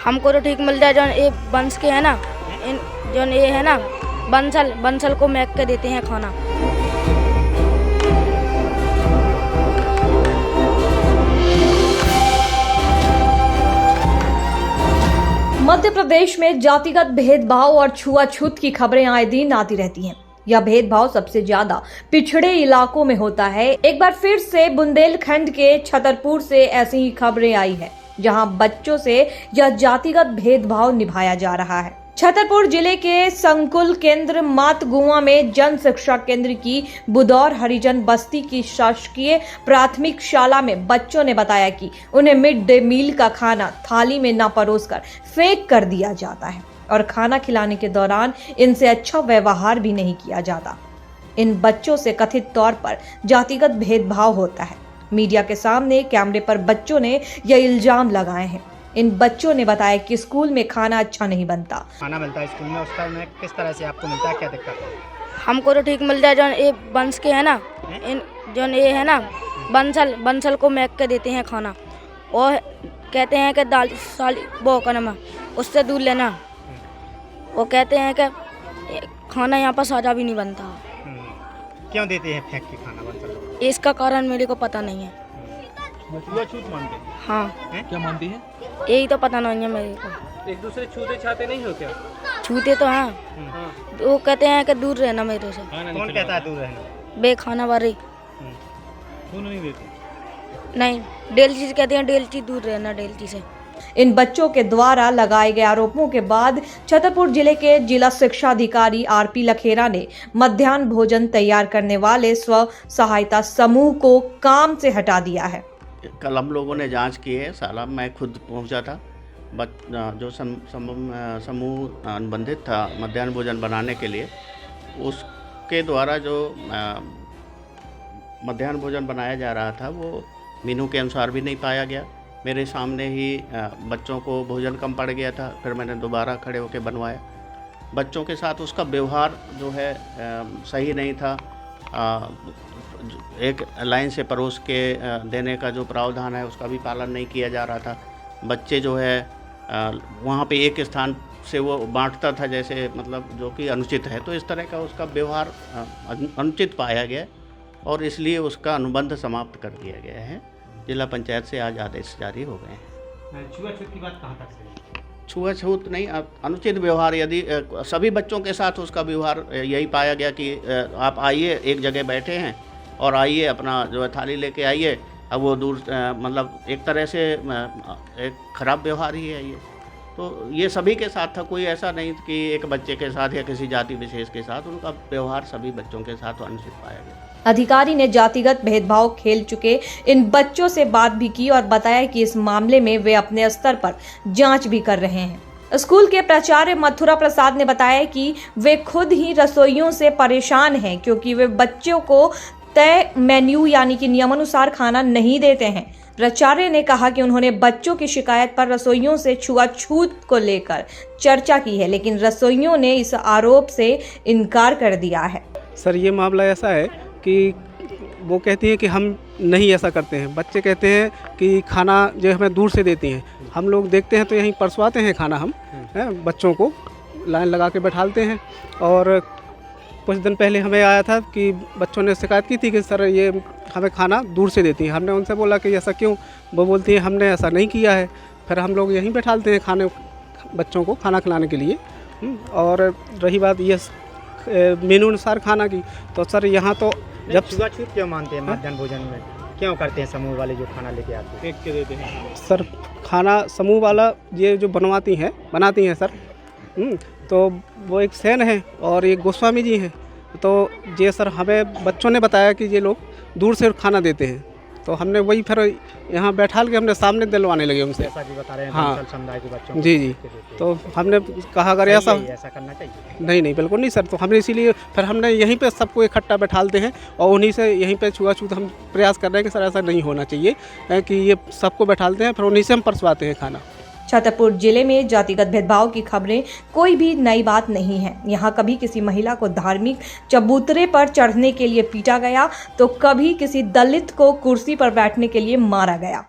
हमको तो ठीक मिल जाए जो ये बंस के है ना, जो ये है ना बंसल को मैक के देते हैं खाना। मध्य प्रदेश में जातिगत भेदभाव और छुआछूत की खबरें आए दिन आती रहती हैं। यह भेदभाव सबसे ज्यादा पिछड़े इलाकों में होता है। एक बार फिर से बुंदेलखंड के छतरपुर से ऐसी ही खबरें आई है, जहां बच्चों से यह जातिगत भेदभाव निभाया जा रहा है। छतरपुर जिले के संकुल केंद्र मातगुआ में जन शिक्षा केंद्र की बुदौर हरिजन बस्ती की शासकीय प्राथमिक शाला में बच्चों ने बताया कि उन्हें मिड डे मील का खाना थाली में न परोसकर फेंक कर दिया जाता है और खाना खिलाने के दौरान इनसे अच्छा व्यवहार भी नहीं किया जाता। इन बच्चों से कथित तौर पर जातिगत भेदभाव होता है। मीडिया के सामने कैमरे पर बच्चों ने यह इल्जाम लगाए हैं। इन बच्चों ने बताया कि स्कूल में खाना अच्छा नहीं बनता। खाना मिलता है स्कूल में, उसका में किस तरह से आपको मिलता है, क्या दिक्कत है? हमको तो ठीक मिल जाए जो ये बंस के है ना, जो ये है ना बंसल को मैक के देते हैं खाना और कहते हैं कि दाल साली वो का नमक उससे दूर लेना। वो कहते हैं कि खाना यहाँ पर साजा भी नहीं बनता। क्यों देते हैं फेंक के खाना बंसल? इसका कारण मेरे को पता नहीं है। छूत मानते हैं? हाँ। क्या मानती हैं? यही तो पता नहीं है मेरे को। एक दूसरे छूते छाते नहीं हो क्या? छूते तो हाँ। वो कहते हैं कि दूर रहना मेरे से। कौन कहता है दूर रहना? बेखाना वाले खून नहीं देते? नहीं, डेलची से कहते हैं, डेलची दूर रहना डेलची से। इन बच्चों के द्वारा लगाए गए आरोपों के बाद छतरपुर जिले के जिला शिक्षा अधिकारी आरपी लखेरा ने मध्याह्न भोजन तैयार करने वाले स्व सहायता समूह को काम से हटा दिया है। कल हम लोगों ने जांच की है, साला मैं खुद पहुंचा था। जो समूह अनुबंधित था मध्याह्न भोजन बनाने के लिए, उसके द्वारा जो मध्याह्न भोजन बनाया जा रहा था वो मेनू के अनुसार भी नहीं पाया गया। मेरे सामने ही बच्चों को भोजन कम पड़ गया था, फिर मैंने दोबारा खड़े होकर बनवाया। बच्चों के साथ उसका व्यवहार जो है सही नहीं था। एक लाइन से परोस के देने का जो प्रावधान है उसका भी पालन नहीं किया जा रहा था। बच्चे जो है वहाँ पे एक स्थान से वो बांटता था जैसे, मतलब जो कि अनुचित है। तो इस तरह का उसका व्यवहार अनुचित पाया गया और इसलिए उसका अनुबंध समाप्त कर दिया गया है। जिला पंचायत से आज आदेश जारी हो गए हैं। छुआछूत की बात कहाँ तक है? छुआछूत नहीं, अनुचित व्यवहार यदि सभी बच्चों के साथ उसका व्यवहार यही पाया गया कि आप आइए, एक जगह बैठे हैं और आइए अपना जो है थाली लेके आइए। अब वो दूर मतलब एक तरह से एक खराब व्यवहार ही है ये। तो ये सभी के साथ था, कोई ऐसा नहीं कि एक बच्चे के साथ या किसी जाति विशेष के साथ। उनका व्यवहार सभी बच्चों के साथ अनुचित पाया गया। अधिकारी ने जातिगत भेदभाव खेल चुके इन बच्चों से बात भी की और बताया कि इस मामले में वे अपने स्तर पर जांच भी कर रहे हैं। स्कूल के प्राचार्य मथुरा प्रसाद ने बताया कि वे खुद ही रसोइयों से परेशान हैं, क्योंकि वे बच्चों को तय मेन्यू यानी कि नियमानुसार खाना नहीं देते हैं। प्राचार्य ने कहा कि उन्होंने बच्चों की शिकायत पर रसोइयों से छुआछूत को लेकर चर्चा की है, लेकिन रसोइयों ने इस आरोप से इनकार कर दिया है। सर, ये मामला ऐसा है कि वो कहती हैं कि हम नहीं ऐसा करते हैं। बच्चे कहते हैं कि खाना जो हमें दूर से देती हैं। हम लोग देखते हैं तो यहीं परसवाते हैं खाना। हम बच्चों को लाइन लगा के बैठालते हैं। और कुछ दिन पहले हमें आया था कि बच्चों ने शिकायत की थी कि सर ये हमें खाना दूर से देती हैं। हमने उनसे बोला कि ऐसा क्यों? वो बोलती हैं हमने ऐसा नहीं किया है। फिर हम लोग यहीं बैठालते हैं खाने बच्चों को खाना खिलाने के लिए। और रही बात ये मेनू अनुसार खाना की, तो सर यहाँ तो जब छुआछूत क्यों मानते हैं मध्याह्न भोजन में? क्यों करते हैं समूह वाले जो खाना लेके आते हैं? फेंक के देते हैं सर, खाना समूह वाला ये जो बनाती हैं सर, तो वो एक सेन है और एक गोस्वामी जी हैं। तो ये सर हमें बच्चों ने बताया कि ये लोग दूर से खाना देते हैं। तो हमने वही फिर यहाँ बैठाल के हमने सामने दिलवाने लगे उनसे। ऐसा भी बता रहे हैं हाँ। बंसल समुदाय के बच्चों को जी। तो हमने कहा अगर ऐसा करना चाहिए। नहीं बिल्कुल नहीं सर। तो हमने इसीलिए फिर हमने यहीं पे सबको इकट्ठा बैठालते हैं और उन्हीं से यहीं पे छुआछूत हम प्रयास कर रहे हैं कि सर ऐसा नहीं होना चाहिए, कि ये सबको बैठालते हैं फिर उन्हीं से हम परसवाते हैं खाना। छतरपुर जिले में जातिगत भेदभाव की खबरें कोई भी नई बात नहीं है। यहाँ कभी किसी महिला को धार्मिक चबूतरे पर चढ़ने के लिए पीटा गया, तो कभी किसी दलित को कुर्सी पर बैठने के लिए मारा गया।